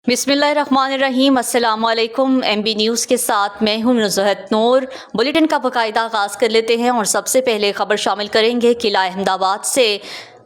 बिस्मिल्लाहिर्रहमानिर्रहीम। अस्सलाम वालेकुम। MB न्यूज़ के साथ मैं हूं नुज़हत नूर। बुलेटिन का बाकायदा आगाज़ कर लेते हैं और सबसे पहले खबर शामिल करेंगे किला अहमदाबाद से।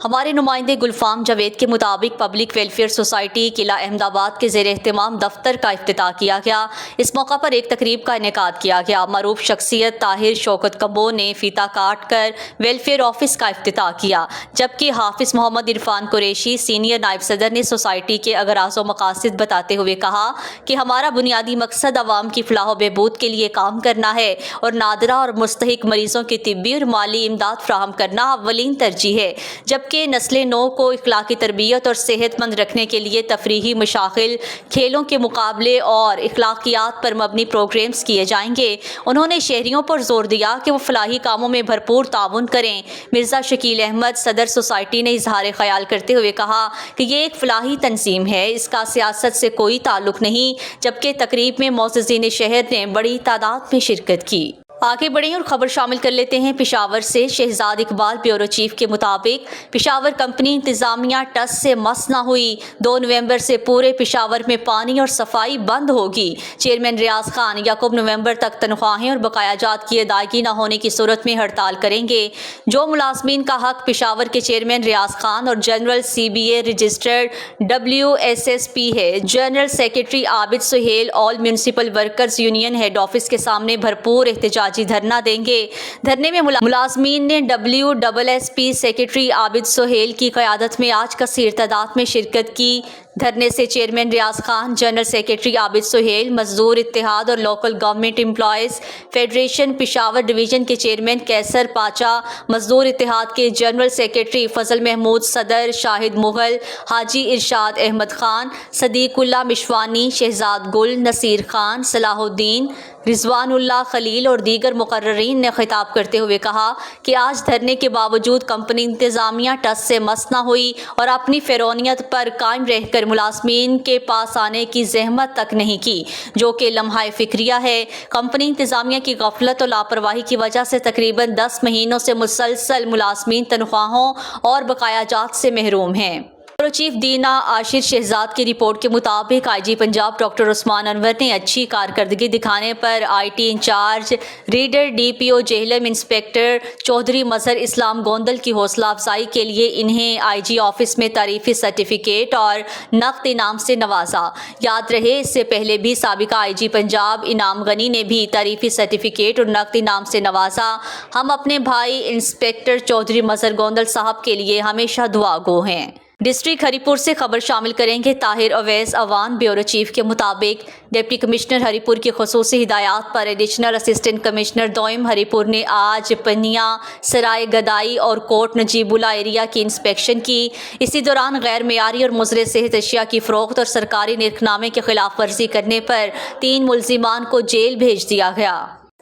हमारे नुमाइंदे गुलफाम जावेद के मुताबिक पब्लिक वेलफेयर सोसाइटी किला अहमदाबाद के ज़ेर एहतमाम दफ्तर का इफ्तिताह किया गया। इस मौका पर एक तकरीब का इनेकाद किया गया। मरूफ शख्सियत ताहिर शौकत कम्बो ने फीता काट कर वेलफेयर ऑफिस का इफ्तिताह किया, जबकि हाफिज़ मोहम्मद इरफान कुरैशी सीनियर नायब सदर ने सोसाइटी के अगराज़ व मकासद बताते हुए कहा कि हमारा बुनियादी मकसद अवाम की फलाह बहबूद के लिए काम करना है और नादरा और मुस्तहिक मरीज़ों की तिब्बी और माली इमदाद फ्राहम करना अव्वलीन तरजीह है, जबकि नस्ल नौ को इखलाकी तरबियत और सेहतमंद रखने के लिए तफरीही मशागिल, खेलों के मुकाबले और इखलाकियात पर मबनी प्रोग्राम्स किए जाएंगे। उन्होंने शहरियों पर जोर दिया कि वो फलाही कामों में भरपूर ताउन करें। मिर्ज़ा शकील अहमद सदर सोसाइटी ने इजहार ख्याल करते हुए कहा कि ये एक फलाही तंजीम है, इसका सियासत से कोई ताल्लुक नहीं, जबकि तकरीब में मोअज़्ज़िज़ीन शहर ने बड़ी तादाद में शिरकत की। आगे बढ़ें और ख़बर शामिल कर लेते हैं पेशावर से। शहजाद इकबाल ब्यूरो चीफ के मुताबिक पेशावर कंपनी इंतज़ामिया टस से मस न हुई। 2 नवंबर से पूरे पेशावर में पानी और सफाई बंद होगी। चेयरमैन रियाज खान याकूब नवंबर तक तनख्वाहें और बकायाजात की अदायगी न होने की सूरत में हड़ताल करेंगे। जो मुलाजमीन का हक पेशावर के चेयरमैन रियाज खान और जनरल CBA रजिस्टर्ड WSSP है, general secretary Abid Suhail all municipal workers union head office के सामने भरपूर एहतजाजी धरना देंगे। धरने में मुलाजमीन ने WSSP सेक्रेटरी आबिद सुहेल की क़यादत में आज कसीर तादाद में शिरकत की। धरने से chairman Riaz Khan, general secretary Abid Suhail, मजदूर इत्तेहाद और local government employees federation Peshawar division के चेयरमैन कैसर पाचा, मजदूर इत्तेहाद के जनरल सेक्रेटरी फजल महमूद सदर, शाहिद मुगल, हाजी इरशाद अहमद खान, सदीकुल्ला मिशवानी, शहजाद गुल, नसीर खान, सलाहुद्दीन, रिजवानुल्लाह खलील और दीगर मुकर्ररीन ने खिताब करते हुए कहा कि आज धरने के बावजूद कंपनी इंतज़ामिया टस से मस न हुई और अपनी फ़िरौनियत पर कायम रहकर मुलाजमीन के पास आने की जहमत तक नहीं की, जो कि लम्हा फ़िक्रिया है। कंपनी इंतज़ामिया की गफलत और लापरवाही की वजह से तकरीबन 10 महीनों से मुसलसल मुलाजमीन तनख्वाहों और बकायाजात से महरूम हैं। ब्यूरो चीफ दीना आशिर शहजाद की रिपोर्ट के मुताबिक IG पंजाब डॉक्टर उस्मान अनवर ने अच्छी कारकर्दगी दिखाने पर IT incharge reader DPO Jhelum inspector Chaudhry Mazhar Islam Gondal की हौसला अफजाई के लिए इन्हें IG ऑफिस में तारीफी सर्टिफिकेट और नक़द इनाम से नवाजा। याद रहे, इससे पहले भी साबिका IG पंजाब इनाम गनी ने भी तारीफी सर्टिफिकेट और नक़द इनाम से नवाजा। हम अपने भाई इंस्पेक्टर चौधरी मजहर गोंदल साहब के लिए हमेशा दुआगो हैं। डिस्ट्रिक्ट हरिपुर से खबर शामिल करेंगे। ताहिर अवैस अवान ब्यूरो चीफ के मुताबिक डिप्टी कमिश्नर हरिपुर की खसूसी हिदायत पर एडिशनल असिस्टेंट कमिश्नर दोइम हरिपुर ने आज पनिया, सराय गदाई और कोट नजीबुल्ला एरिया की इंस्पेक्शन की। इसी दौरान गैर मेयारी और मुज़र सेहत अशिया की फ़रोख्त और सरकारी निर्खनामे की खिलाफ वर्जी करने पर 3 मुलजिमान को जेल भेज दिया गया।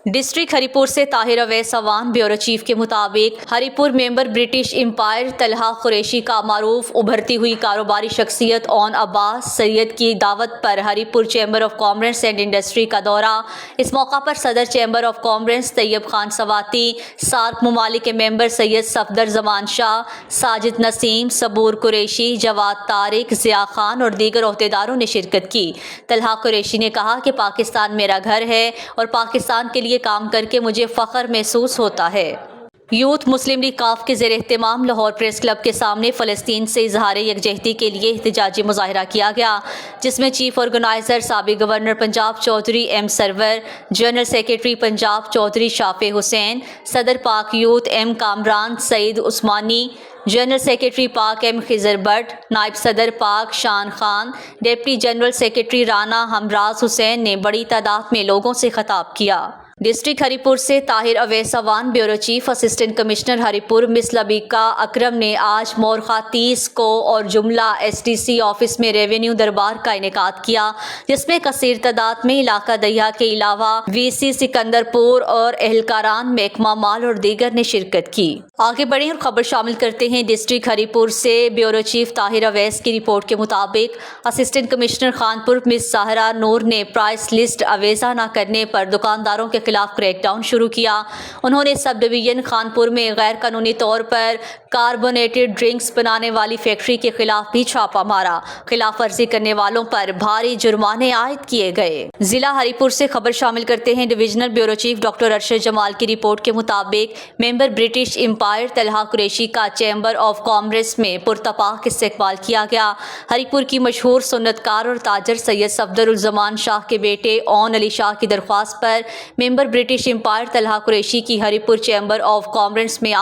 डिस्ट्रिक्ट हरिपुर से ताहिर अवैस अवान ब्यूरो चीफ के मुताबिक Haripur member British Empire Talha Qureshi का मारूफ उभरती हुई कारोबारी शख्सियत ओन अब्बास सैयद की दावत पर Haripur chamber of commerce and industry का दौरा। इस मौका पर सदर chamber of commerce Tayyab Khan Swati, SAARC ममालिक के मेंबर सैयद सफदर जमान शाह, साजिद नसीम, सबूर कुरैशी, जवाद तारिक, ज़िया खान और दीगर ओहदेदारों ने शिरकत की। तलहा कुरैशी ने कहा कि पाकिस्तान मेरा घर है और पाकिस्तान के लिए काम करके मुझे फ़ख्र महसूस होता है। यूथ मुस्लिम लीग काफ के ज़ेर एहतमाम लाहौर प्रेस क्लब के सामने फ़लस्तीन से इजहार यकजहती के लिए एहतजाजी मुज़ाहरा किया गया, जिसमें चीफ ऑर्गेनाइज़र साबिक़ governor Punjab Chaudhry M Sarwar, general secretary Punjab Chaudhry Shafay Hussain, सदर Pak youth M Kamran Saeed Usmani, general secretary Pak M Khizar Butt, नायब सदर Pak Shan Khan, deputy general secretary Rana Hamraz Hussain ने बड़ी तादाद में लोगों से खिताब किया। डिस्ट्रिक्ट हरिपुर से Tahir Awais Awan bureau chief assistant commissioner Haripur miss Labeeka Akram ने आज मोरखा 30 को और जुमला SDC ऑफिस में रेवेन्यू दरबार का इनेकाद किया, जिसमें कसीर तादाद में इलाका दहिया के अलावा VC सिकंदरपुर और एहलकारान महकमा माल और दीगर ने शिरकत की। आगे बढ़ें और खबर शामिल करते हैं डिस्ट्रिक्ट हरिपुर से। ब्यूरो चीफ ताहिर अवैस की रिपोर्ट के मुताबिक असिस्टेंट कमिश्नर खानपुर मिस साहरा नूर ने प्राइस लिस्ट अवेजा न करने पर दुकानदारों के खिलाफ क्रैक डाउन शुरू किया। उन्होंने सब डिवीजन खानपुर में गैर कानूनी तौर पर कार्बोनेटेड ड्रिंक्स बनाने वाली फैक्ट्री के खिलाफ भी छापा मारा। खिलाफ वर्जी करने वालों पर भारी जुर्माने आयद किए गए। जिला हरिपुर से खबर शामिल करते हैं। Divisional bureau chief doctor Arshad Jamal की रिपोर्ट के मुताबिक member British Empire Talha Qureshi का चैम्बर ऑफ कॉमर्स में पुरतपाक इस्तकबाल किया गया। हरिपुर की मशहूर सुन्नतकार और ताजर सैयद सफदरुल शाह के बेटे ओन अली शाह की दरख्वास्त पर member British Empire Talha Qureshi की हरिपुर चैम्बर ऑफ कॉमर्स में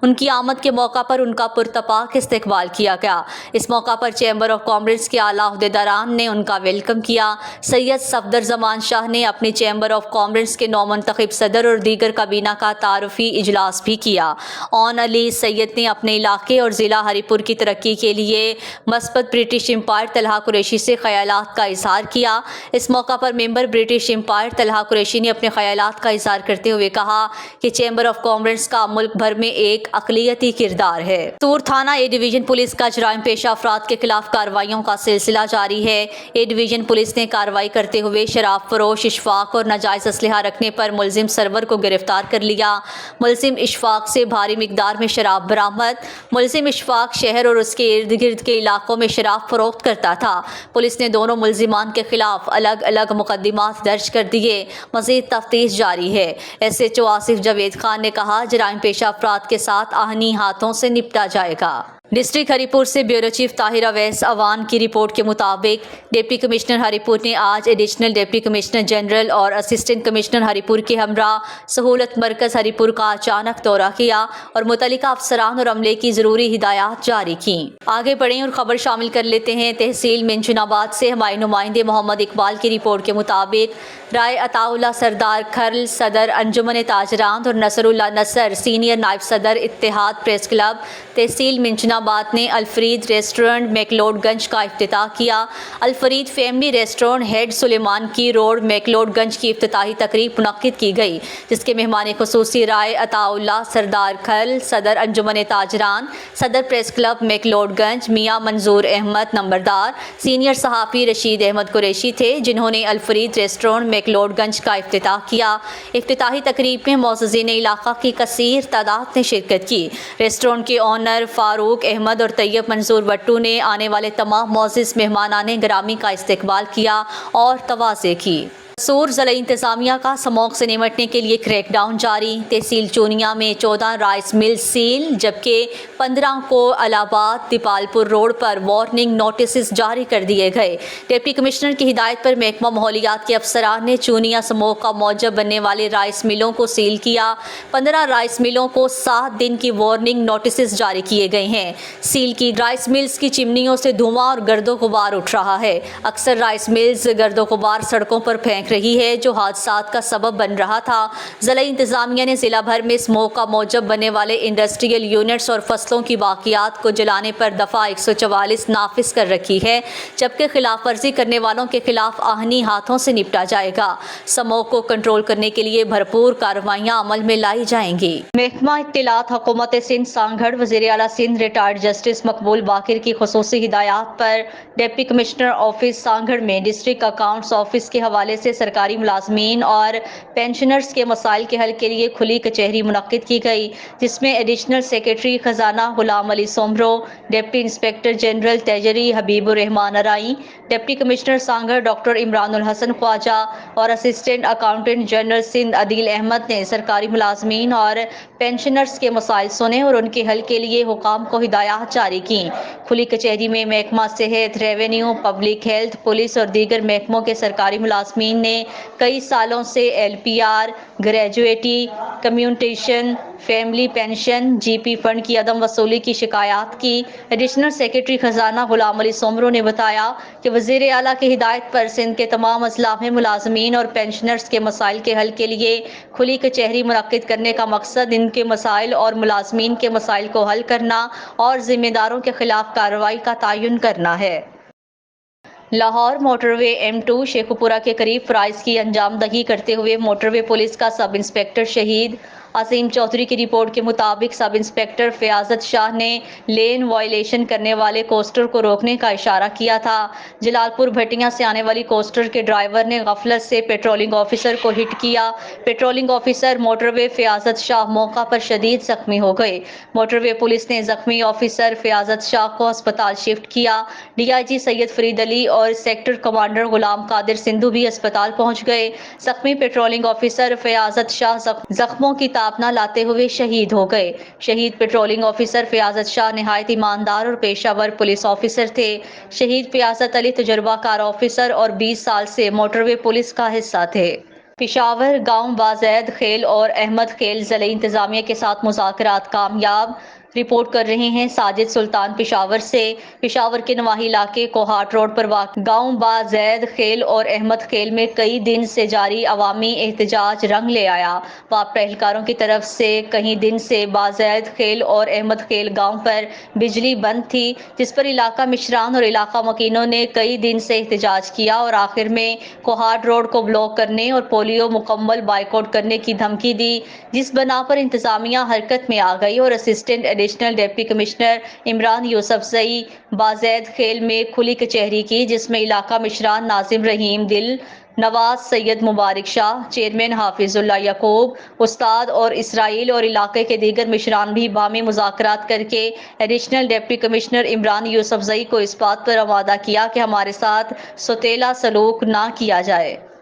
उनकी आमद के मौका पर उनका पुरतपाक इस्तकबाल किया गया। इस मौका पर चैम्बर ऑफ कॉमर्स के आला अहदेदारान ने उनका वेलकम किया। सैयद सफदर शाह ने अपने चैम्बर ऑफ कॉमर्स के नौमुंतखब सदर और दीगर काबीना का तारुफी इजलास भी किया। ओन अली सैयद ने अपने इलाके और ज़िला हरिपुर की तरक्की के लिए मस्बत ब्रिटिश एम्पायर तलहा कुरैशी से ख्यालात का इजहार किया। इस मौका पर member British Empire Talha Qureshi ने अपने ख्यालात का इजहार करते हुए कहा कि चैम्बर ऑफ कॉमर्स का मुल्क भर में एक अक़लियती किरदार है। तूर थाना ए डिवीजन पुलिस का जराइम पेशा अफराद के खिलाफ कार्रवाइयों का सिलसिला जारी है। ए डिवीजन पुलिस ने कार्रवाई करते हुए शराब फरोश इशफाक और नाजायज़ असलहा रखने पर मुलजिम सरवर को गिरफ्तार कर लिया। मुलजिम इशफाक से भारी मिकदार में शराब बरामद। मुलजिम इशफाक शहर और उसके इर्द गिर्द के इलाकों में शराब फरोख्त करता था। पुलिस ने दोनों मुलजिमान के खिलाफ अलग अलग मुकदमात दर्ज कर दिए। मज़ीद तफ्तीश जारी है। SHO आसिफ जावेद खान ने कहा जराइम पेशा अफराद के साथ आहनी हाथों से निपटा जाएगा। डिस्ट्रिक्ट हरिपुर से ब्यूरो चीफ ताहिर अवैस अवान की रिपोर्ट के मुताबिक डिप्टी कमिश्नर हरिपुर ने आज एडिशनल डिप्टी कमिश्नर जनरल और असिस्टेंट कमिश्नर हरिपुर के हमरा सहूलत मरकज़ हरिपुर का अचानक दौरा किया और मुतल्लिका अफसरान और अमले की ज़रूरी हिदायत जारी की। आगे बढ़ें और ख़बर शामिल कर लेते हैं। तहसील मिंचनाबाद से हमारे नुमाइंदे मोहम्मद इकबाल की रिपोर्ट के मुताबिक राय अताउल्ला सरदार खरल सदर अंजुमन ताजरान और नसरुल्ला नसर सीनियर नायब सदर इत्तेहाद प्रेस क्लब तहसील मिंचनाबाद ने अल्फरीद रेस्टोरेंट मैकलोडगंज का इफ्तिताह किया। अल्फरीद फैमिली रेस्टोरेंट हेड सुलेमान की रोड मैकलोडगंज की इफ्तिताही तकरीब मुनक्किद की गई, जिसके मेहमान खुसूसी राय अताउल्ला सरदार खरल सदर अंजुमन ताजरान सदर प्रेस क्लब मैकलोडगंज मियाँ मंजूर अहमद नंबरदार सीनियर सहाफ़ी रशीद अहमद कुरैशी थे, जिन्होंने अल्फरीद रेस्टोरेंट मैकलोडगंज का इफ्तिताह किया। इफ्तिताही तकरीब में मौज़ूज़ीन इलाका की कसीर तादाद ने शिरकत की। रेस्टोरेंट के ऑनर फारूक अहमद और तैयब मंसूर बट्टू ने आने वाले तमाम मोअज़्ज़िज़ मेहमानाने ग्रामी का इस्तकबाल किया और तवाज़े की। सूर ज़िला इंतज़ामिया का स्मोक से निमटने के लिए क्रैकडाउन जारी। तहसील चोनिया में 14 राइस मिल सील, जबकि 15 को इलाहाबाद दीपालपुर रोड पर वार्निंग नोटिस जारी कर दिए गए। डिप्टी कमिश्नर की हिदायत पर महकमा माहौलियात के अफसरान ने चोनिया स्मोक का मौजब बनने वाले राइस मिलों को सील किया। 15 राइस मिलों को 7 दिन की वार्निंग नोटिस जारी किए गए हैं। सील की राइस मिल्स की चिमनियों से धुआं और गर्दो गुबार उठ रहा है। अक्सर राइस मिल्स गर्दो गुबार सड़कों पर फेंक रही है, जो हादसात का सबब बन रहा था। ज़िला इंतज़ामिया ने ज़िला भर में स्मोक का मौजब बनने वाले इंडस्ट्रियल यूनिट्स और फसलों की बाकियात को जलाने पर दफ़ा 144 नाफिज कर रखी है, जबकि खिलाफ वर्जी करने वालों के खिलाफ आहनी हाथों से निपटा जाएगा। स्मोक को कंट्रोल करने के लिए भरपूर कार्रवाइयाँ अमल में लाई जाएंगी। महकमा इत्तलात हुकूमत सिंध सांगड़ वज़ीर आला सिंध रिटायर्ड जस्टिस मकबूल बाकिर की खुसूसी हिदायत पर डिप्टी कमिश्नर ऑफिस सांगड़ में डिस्ट्रिक्ट अकाउंट्स ऑफिस के हवाले से सरकारी मुलाजमीन और पेंशनर्स के मसाइल के हल के लिए खुली कचहरी मुनक्किद की गई, जिसमें एडिशनल सेक्रेटरी खजाना Ghulam Ali Soomro, deputy inspector general treasury Habibur Rehman Arain, deputy commissioner Sanghar doctor Imranul Hassan Khawaja और assistant accountant general Sindh Adeel Ahmed ने सरकारी मुलाजमीन और पेंशनर्स के मसाइल सुने और उनके हल के लिए हुकाम को हिदायत जारी की। खुली कचहरी में महकमा सेहत, रेवेन्यू, पब्लिक हेल्थ, पुलिस और दीगर महकमों के सरकारी मुलाजमीन ने कई सालों से LPR, gratuity, commutation, family pension, GP fund की अदम वसूली की शिकायत की। एडिशनल सेक्रेटरी खजाना गुलाम अली सोमरो ने बताया कि वज़ीर आला की हिदायत पर सिंध के तमाम अजला में मुलाजमीन और पेंशनर्स के मसाइल के हल के लिए खुली कचहरी मुनक्किद करने का मकसद इनके मसाइल और मुलाजमीन के मसाइल को हल करना और जिम्मेदारों के खिलाफ कार्रवाई का तयन करना है। लाहौर मोटरवे M2 शेखुपुरा के करीब फ़राइज़ की अंजाम दही करते हुए मोटरवे पुलिस का सब इंस्पेक्टर शहीद। عظیم چودھری کی رپورٹ کے مطابق سب انسپکٹر فیاضت شاہ نے لین وائلیشن کرنے والے کوسٹر کو روکنے کا اشارہ کیا تھا۔ جلال پور بھٹیاں سے آنے والی کوسٹر کے ڈرائیور نے غفلت سے پیٹرولنگ آفیسر کو ہٹ کیا۔ پیٹرولنگ آفیسر موٹر وے فیاضت شاہ موقع پر شدید زخمی ہو گئے۔ موٹر وے پولیس نے زخمی آفیسر فیاضت شاہ کو ہسپتال شفٹ کیا۔ ڈی آئی جی سید فرید علی اور سیکٹر کمانڈر غلام قادر سندھو بھی ہسپتال پہنچ گئے۔ زخمی پیٹرولنگ آفیسر فیاضت شاہ زخموں کی تاب نہ لاتے ہوئے شہید ہو گئے۔ شہید پیٹرولنگ آفیسر فیاضت شاہ نہایت ایماندار اور پیشہ ور پولیس آفیسر تھے۔ شہید فیاضت علی تجربہ کار آفیسر اور 20 سال سے موٹر وے پولیس کا حصہ تھے۔ پشاور گاؤں بازید خیل اور احمد خیل ضلعی انتظامیہ کے ساتھ مذاکرات کامیاب۔ رپورٹ کر رہے ہیں ساجد سلطان پشاور سے۔ پشاور کے نواحی علاقے کوہاٹ روڈ پر واقع گاؤں بازید خیل اور احمد خیل میں کئی دن سے جاری عوامی احتجاج رنگ لے آیا۔ واپڈا اہلکاروں کی طرف سے کئی دن سے بازید خیل اور احمد خیل گاؤں پر بجلی بند تھی، جس پر علاقہ مشران اور علاقہ مکینوں نے کئی دن سے احتجاج کیا اور آخر میں کوہاٹ روڈ کو بلاک کرنے اور پولیو مکمل بائیکاٹ کرنے کی دھمکی دی، جس بنا پر انتظامیہ حرکت میں آ گئی اور assistant additional deputy commissioner Imran Yousafzai Bazid Khel میں کھلی کچہری کی، جس میں علاقہ مشران ناظم رحیم دل، نواز سید مبارک شاہ، چیئرمین حافظ اللہ یعقوب، استاد اور اسرائیل اور علاقے کے دیگر مشران بھی باہمی مذاکرات کر کے additional deputy commissioner Imran Yousafzai کو اس بات پر آمادہ کیا کہ ہمارے ساتھ سوتیلا سلوک نہ کیا جائے۔